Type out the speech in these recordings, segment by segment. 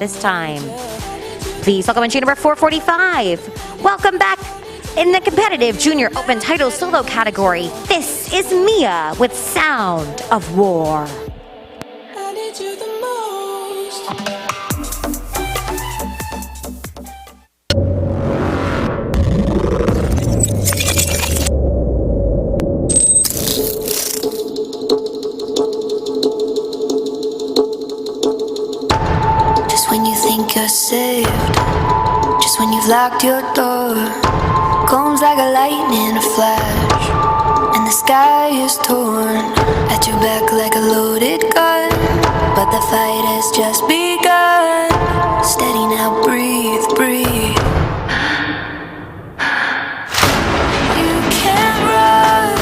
this time. Please welcome entry number 445. Welcome back in the competitive junior open title solo category. This is Mia with Sound of War. I need you the most. Just when you think you're saved, just when you've locked your door, comes like a lightning flash, and the sky is torn at your back like a loaded gun. But the fight has just begun. Steady now, breathe, breathe. You can't run,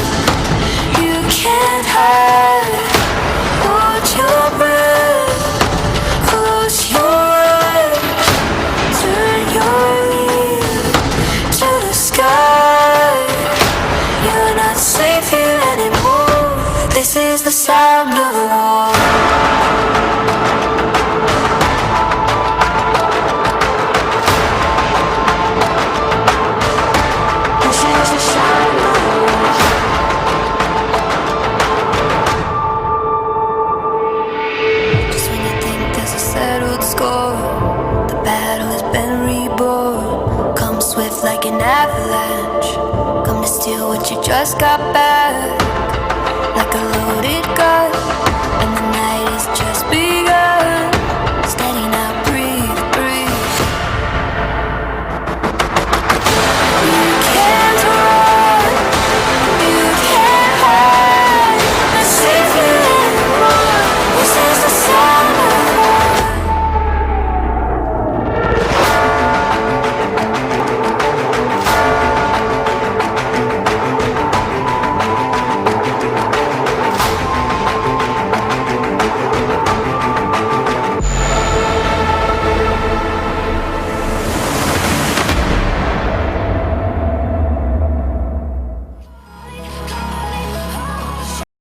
you can't hide. Hold your breath, close your eyes, turn your ear to the sky. You're not safe here anymore. This is the sound of war. This is the sound of war. Just when you think there's a settled score, the battle has been reborn. Come swift like an avalanche, come to steal what you just got back, like a loaded gun, and the night has just begun.